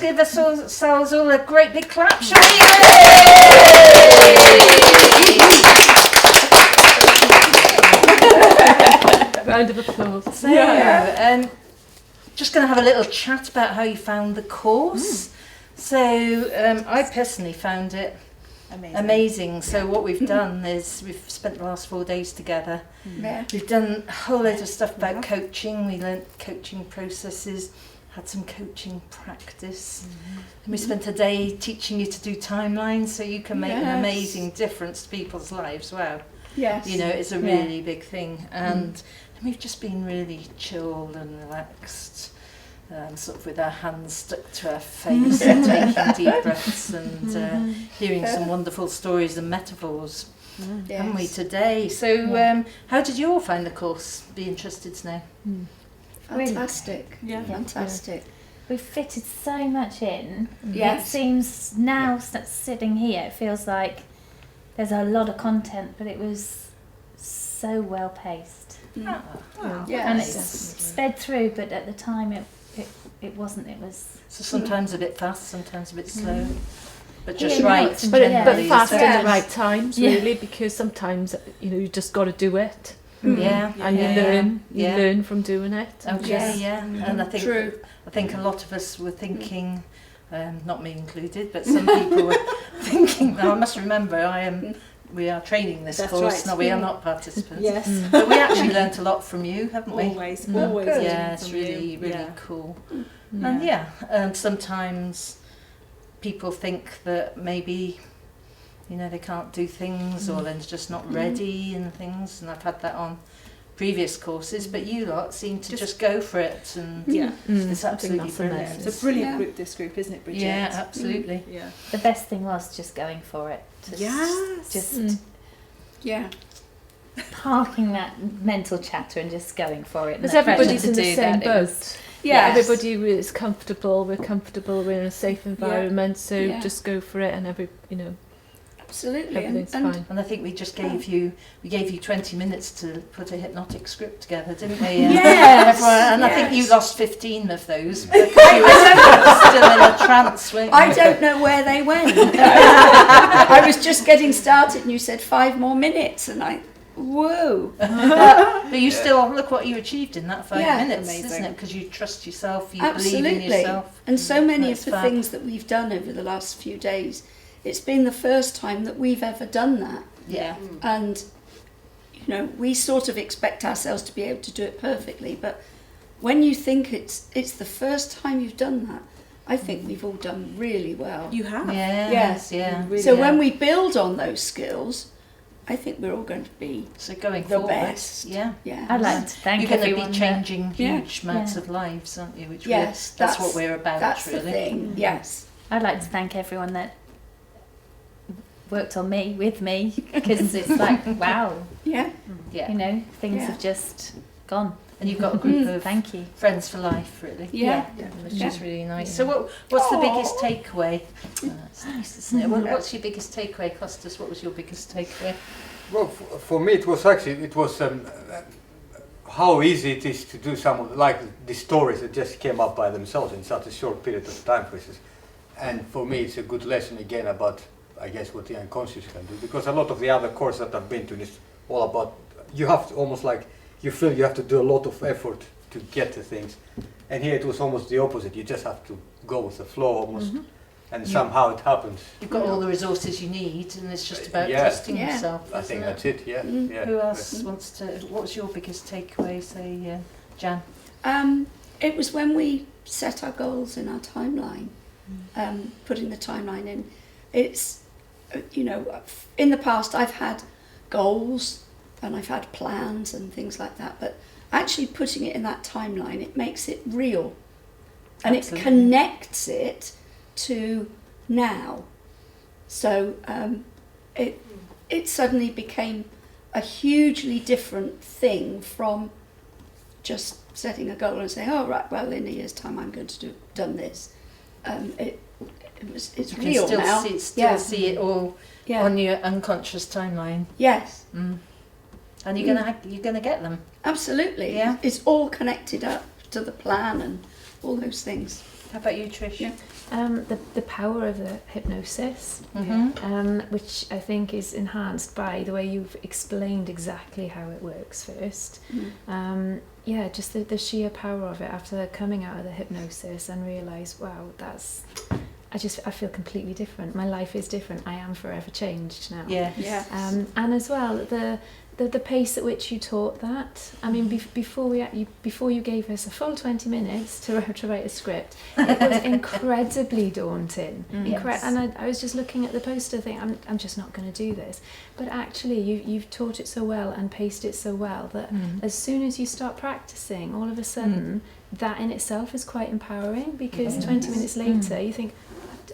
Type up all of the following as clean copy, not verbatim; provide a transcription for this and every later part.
give ourselves all a great big clap, shall we? Round of applause. So, just going to have a little chat about how you found the course. So, I personally found it amazing. So what we've done is we've spent the last 4 days together. We've done a whole load of stuff about coaching. We learnt coaching processes, had some coaching practice, and we spent a day teaching you to do timelines so you can make an amazing difference to people's lives. Wow. Yes. You know, it's a really big thing. And we've just been really chilled and relaxed, sort of with our hands stuck to our face and taking deep breaths and hearing some wonderful stories and metaphors, haven't we, today? So how did you all find the course? Be interested to know. Fantastic. Fantastic. We've fitted so much in. Yes. It seems now, sitting here, it feels like there's a lot of content, but it was so well paced. And it's sped through, but at the time it wasn't. It was So sometimes a bit fast, sometimes a bit slow, but just Yeah, right. but But fast so- in the right times, really, because sometimes you just got to do it, Yeah, and you learn from doing it. Okay, and I think True. I think a lot of us were thinking, not me included, but some people were thinking. Now I must remember, we are training this That's course. right. No, we are not participants. Yes. But we actually learnt a lot from you, haven't we? Always good. learning Yeah, it's from you. really, really Yeah. cool. And sometimes people think that maybe, they can't do things or they're just not ready and things. And I've had that on previous courses, but you lot seem to just go for it, and it's absolutely brilliant. It's a brilliant group, this group, isn't it, Bridget? Yeah, absolutely. Yeah. the best thing was just going for it. Just parking that mental chatter and just going for it. Because And the pressure everybody's to in the do same that, it was- boat. Yes. Everybody is comfortable. We're comfortable. We're in a safe environment. So just go for it, and Absolutely. everything's and fine. And I think we just gave you 20 minutes to put a hypnotic script together, didn't we? Yes, And I think you lost 15 of those because you were still in a trance, weren't you? I don't know where they went. I was just getting started and you said 5 more minutes and whoa. But you still, look what you achieved in that 5 minutes, amazing. isn't it? Because you trust yourself, you Absolutely. believe in yourself. And so many That's of the fab. things that we've done over the last few days, it's been the first time that we've ever done that. Yeah. And, we sort of expect ourselves to be able to do it perfectly, but when you think it's the first time you've done that, I think we've all done really well. You have. Yes, yeah. You really So have. when we build on those skills, I think we're all going to be So going the forward, best. yeah. I'd like to thank You're going to everyone be that- changing huge amounts of lives, aren't you? Which Yes, that's what we're about, that's really. the thing. Yes. I'd like to thank everyone that worked on me, with me, because it's like, wow, Yeah. Yeah. things Yeah. have just gone. And you've got a group of Thank you. friends for life, really. Yeah. Which is really nice. So what's the biggest takeaway? That's nice, isn't it? What's your biggest takeaway, Costas? What was your biggest takeaway? Well, for me it was how easy it is to do some of the stories that just came up by themselves in such a short period of time, for instance. And for me it's a good lesson again about, I guess, what the unconscious can do, because a lot of the other courses that I've been to is all about, you have to almost you feel you have to do a lot of effort to get to things, and here it was almost the opposite. You just have to go with the flow almost, and somehow it happens. You've got all the resources you need, and it's just about Yeah. trusting Yeah. yourself. I think isn't that's it. Yeah. Yeah. Who else wants to? What was your biggest takeaway? Say, Jan. It was when we set our goals in our timeline, putting the timeline in. It's, in the past I've had goals and I've had plans and things like that, but actually putting it in that timeline, it makes it real. And Absolutely. it connects it to now. So it suddenly became a hugely different thing from just setting a goal and saying, oh right, well in a year's time I'm going to done this. It's You can real still now. see it all on your unconscious timeline. Yes, And you're gonna get them. absolutely. Yeah. It's all connected up to the plan and all those things. How about you, Trish? Yeah. The power of the hypnosis, which I think is enhanced by the way you've explained exactly how it works first. Just the sheer power of it after coming out of the hypnosis and realise, wow, I feel completely different. My life is different. I am forever changed now. And as well, the pace at which you taught that. I mean, before you gave us a full 20 minutes to write a script, it was incredibly daunting. And I was just looking at the poster thinking, I'm just not going to do this. But actually, you've taught it so well and paced it so well that as soon as you start practicing, all of a sudden, that in itself is quite empowering, because 20 minutes later, you think,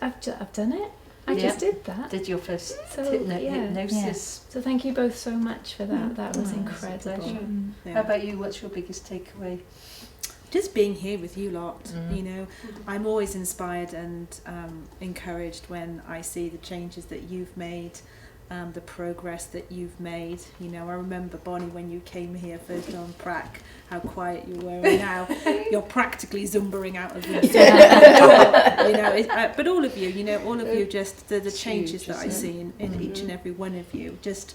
I've done it. I just did that. Did your first hypnosis. So thank you both so much for that. That was incredible. How about you? What's your biggest takeaway? Just being here with you lot, you know, I'm always inspired and encouraged when I see the changes that you've made, the progress that you've made. You know, I remember, Bonnie, when you came here first on prac, how quiet you were, and now you're practically zumbering out of the you know, but all of you, you know, all of you, just the changes that I see in each and every one of you. Just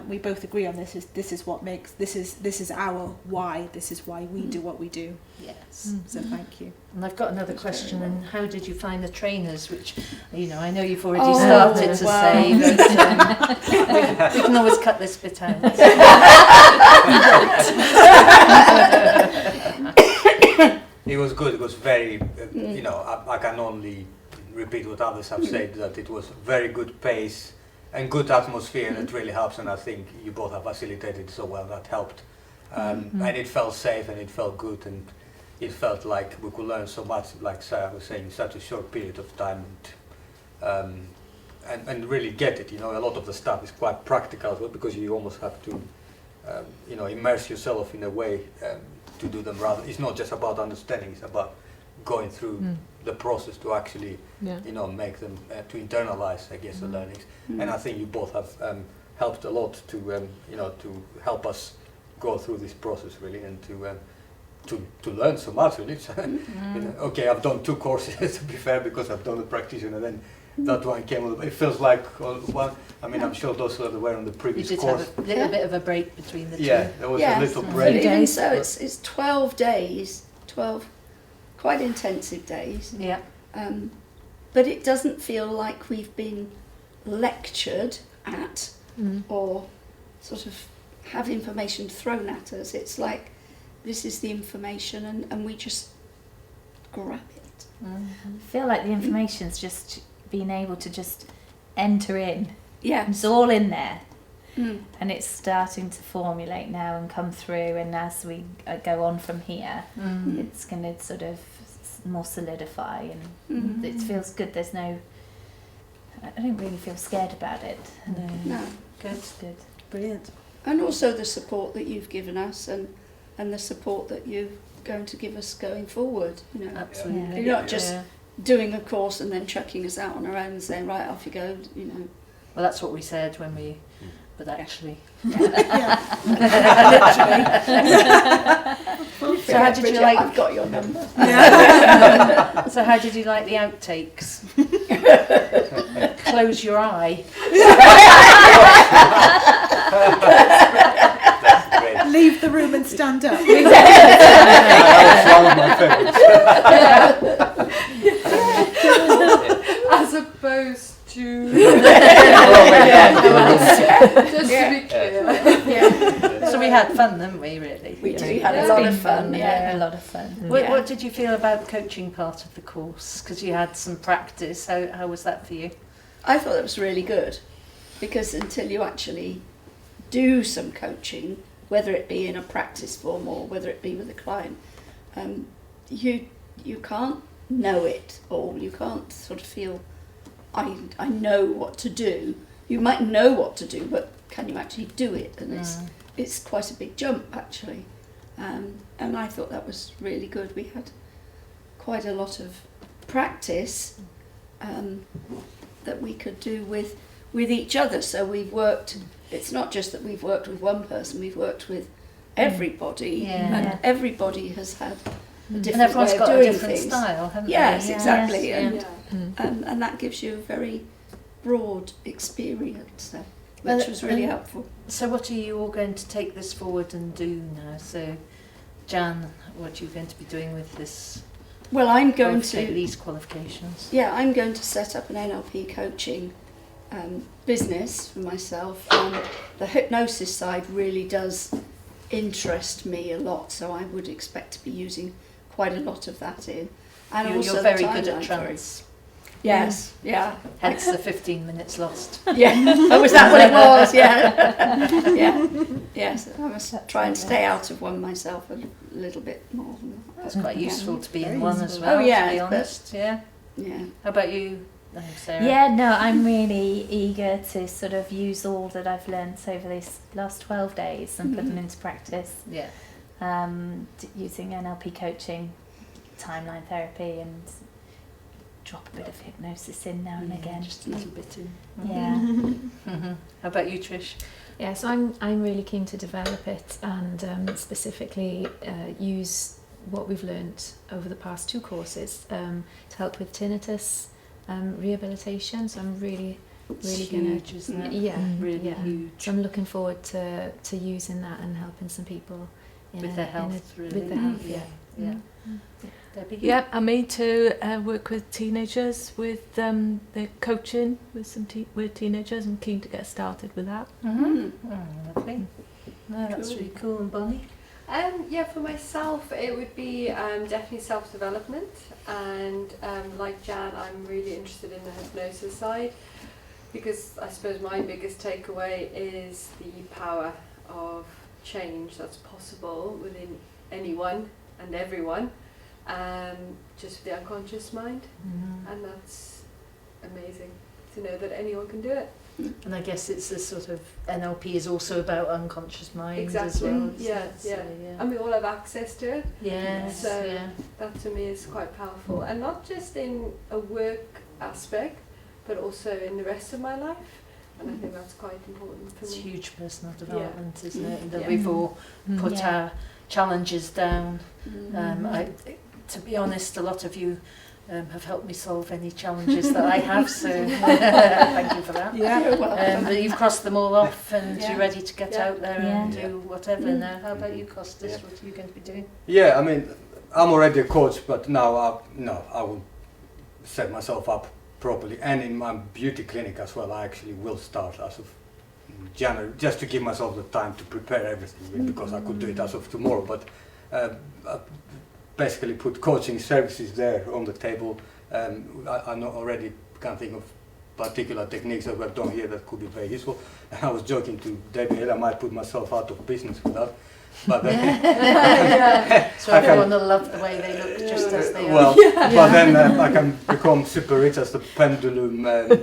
we both agree on this is what makes this is our why. This is why we do what we do. Yes. So thank you. And I've got another question. And how did you find the trainers? Which, you know, I know you've already started to say, but we can always cut this bit out. It was good. It was very, you know, I can only repeat what others have said, that it was very good pace and good atmosphere, and it really helps. And I think you both have facilitated so well. That helped, and it felt safe and it felt good, and it felt like we could learn so much, like Sarah was saying, in such a short period of time, and really get it. You know, a lot of the stuff is quite practical as well, because you almost have to, you know, immerse yourself in a way to do them. Rather, it's not just about understanding; it's about going through the process to actually, you know, make them to internalize, I guess, the learnings. And I think you both have helped a lot to, you know, to help us go through this process really, and to learn so much really. You know, okay, I've done 2 courses to be fair, because I've done the practitioner, and then that one came on. It feels like one. I mean, I'm sure those that were on the previous course. Have a little bit of a break between the two. Yeah, there was a little But break. even so, it's 12 days, 12 quite intensive days. Yeah. But it doesn't feel like we've been lectured at or sort of have information thrown at us. It's like, this is the information, and we just grab it. I feel like the information's just being able to just enter in. Yeah. It's all in there. And it's starting to formulate now and come through, and as we go on from here, it's going to sort of more solidify, and it feels good. There's no, I don't really feel scared about it. No. Good. It's good. Brilliant. And also the support that you've given us, and the support that you're going to give us going forward. You know, Absolutely. You're not just doing a course and then chucking us out on our own and saying, right, off you go, you know. Well, that's what we said when we, but actually. So how did you like? I've got your number. So how did you like the outtakes? Close your eye. That's great. Leave the room and stand up. That was one of my favorites. As opposed to... Just to be clear. So we had fun, didn't we, really? We had a lot of fun, A lot of fun. What did you feel about the coaching part of the course? Because you had some practice. How was that for you? I thought that was really good, because until you actually do some coaching, whether it be in a practice form or whether it be with a client, you can't know it all. You can't sort of feel, I know what to do. You might know what to do, but can you actually do it? And it's quite a big jump, actually. And I thought that was really good. We had quite a lot of practice that we could do with each other. So we've worked, it's not just that we've worked with one person, we've worked with everybody, and everybody has had a And different everyone's way of got a doing different things. style, haven't Yes, they? exactly, Yes, and that gives you a very broad experience, which Well, was really helpful. So what are you all going to take this forward and do now? So, Jan, what are you going to be doing with this? Well, I'm going these qualifications. Yeah, I'm going to set up an NLP coaching business for myself, and the hypnosis side really does interest me a lot, so I would expect to be using quite a lot of that in. And also You're very the good at timeline trance. Yes, yeah. Hence the 15 minutes lost. Yeah. Oh, was that what it was? Yeah. Yeah. Yes. I must try and stay out of one myself a little bit more than that. That's quite useful to be in Very one as useful. well, Oh, yeah, to be but- honest. Yeah. Yeah. How about you, Sarah? Yeah, no, I'm really eager to sort of use all that I've learnt over these last 12 days and put them into practice, Yeah. using NLP coaching, timeline therapy, and drop a bit of hypnosis in now and again. Just a little bit in. Yeah. How about you, Trish? Yeah, so I'm really keen to develop it and specifically use what we've learnt over the past 2 courses to help with tinnitus rehabilitation. So I'm really It's gonna huge, isn't it? yeah, Really yeah. huge. So I'm looking forward to using that and helping some people With their health, really. with their health. Yeah. Yeah. Debbie? Yeah, I'm made to work with teenagers with the coaching with with teenagers. I'm keen to get started with that. Oh, lovely. No, that's Cool. really cool. And Bonnie? Yeah, for myself, it would be definitely self-development, and like Jan, I'm really interested in the hypnosis side, because I suppose my biggest takeaway is the power of change that's possible within anyone and everyone, just with the unconscious mind, and that's amazing to know that anyone can do it. And I guess it's a sort of NLP is also about unconscious mind as Exactly. well. Yeah, So, yeah. And we all have access to it. Yes, So- yeah. That to me is quite powerful, and not just in a work aspect, but also in the rest of my life. And I think that's quite important for It's me. huge personal development, isn't it? And that Yeah. we've all put Yeah. our challenges down. Mm. To be honest, a lot of you have helped me solve any challenges that I have, so thank you for that. You're welcome. But you've crossed them all off and Yeah. you're ready to get Yeah. out there and Yeah. do whatever Mm. now. How about you, Costas? Yeah. What are you going to be doing? Yeah, I mean, I'm already a coach, but now I will set myself up properly. And in my beauty clinic as well, I actually will start as of January, just to give myself the time to prepare everything, because I could do it as of tomorrow. But I basically put coaching services there on the table. I know already can't think of particular techniques that we've done here that could be very useful. And I was joking to Debbie, I might put myself out of business with that. But So everyone will love the way they look just as they well, are. but then I can become super rich as the pendulum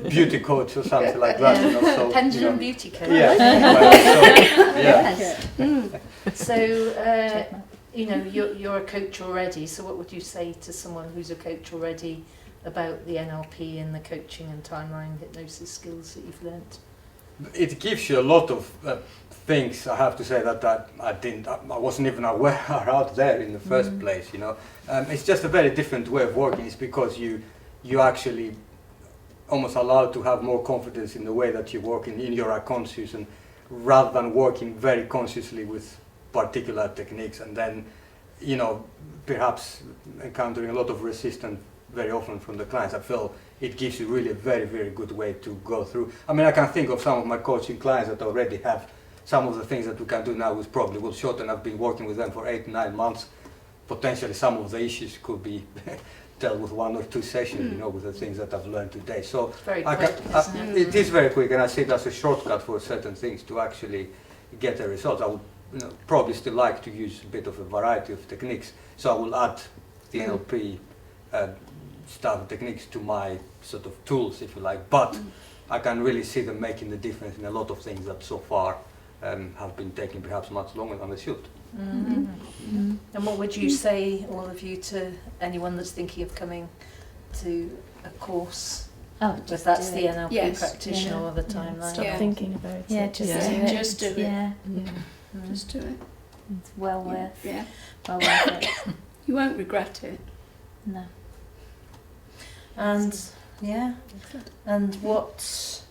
beauty coach or something like that. You know, so, Pendulum beauty coach. Yeah. Well, so, yeah. So, you know, you're a coach already, so what would you say to someone who's a coach already about the NLP and the coaching and timeline hypnosis skills that you've learnt? It gives you a lot of things. I have to say that I wasn't even aware are out there in the first place. You know, it's just a very different way of working. It's because you actually almost allowed to have more confidence in the way that you work in your unconscious, and rather than working very consciously with particular techniques, and then, you know, perhaps encountering a lot of resistance very often from the clients. I feel it gives you really a very, very good way to go through. I mean, I can think of some of my coaching clients that already have some of the things that we can do now, which probably will shorten. I've been working with them for 8-9 months. Potentially some of the issues could be dealt with 1 or 2 sessions, you know, with the things that I've learned today. So It's very I quick, can, isn't it? it is very quick, and I see it as a shortcut for certain things to actually get the results. I would probably still like to use a bit of a variety of techniques, so I will add the NLP stuff, techniques to my sort of tools, if you like, but I can really see them making the difference in a lot of things that so far have been taking perhaps much longer than they should. And what would you say, all of you, to anyone that's thinking of coming to a course? Oh, Because just that's do the it. NLP Yes. practitioner Yeah. or the Yeah. timeline. Stop Yeah. thinking about it. Yeah, just Yeah. do it. Just do it. Yeah, Yeah. Just do it. it's well worth Yeah. it. You won't regret it. No. And and what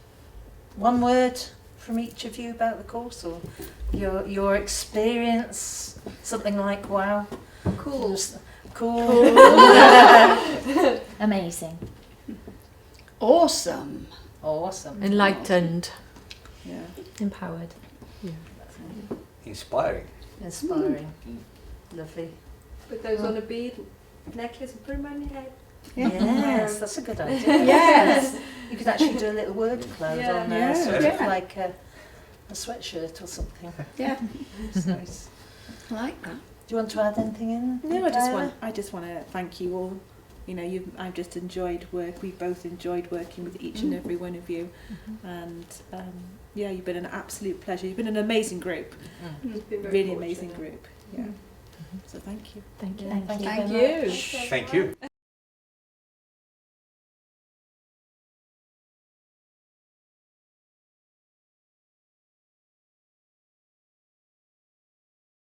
one word from each of you about the course, or your experience? Something like wow, Cool. Cool. Amazing. Awesome. Awesome. Enlightened. Yeah. Empowered. Inspiring. Inspiring. Lovely. Put those on a bead necklace and put them on your head. Yes, that's a good idea. Yes. You could actually do a little word cloud Yeah. on there, sort of Yeah. like a sweatshirt or something. Yeah. It's nice. I like that. Do you want to add anything in? No, Claire? I just want to thank you all. You know, I've just enjoyed work. We've both enjoyed working with each and every one of you, and yeah, you've been an absolute pleasure. You've been an amazing group, It's been very really fortunate. amazing group. Yeah. So thank you. Thank you. Yeah, thank you Thank very you. much. Thank you.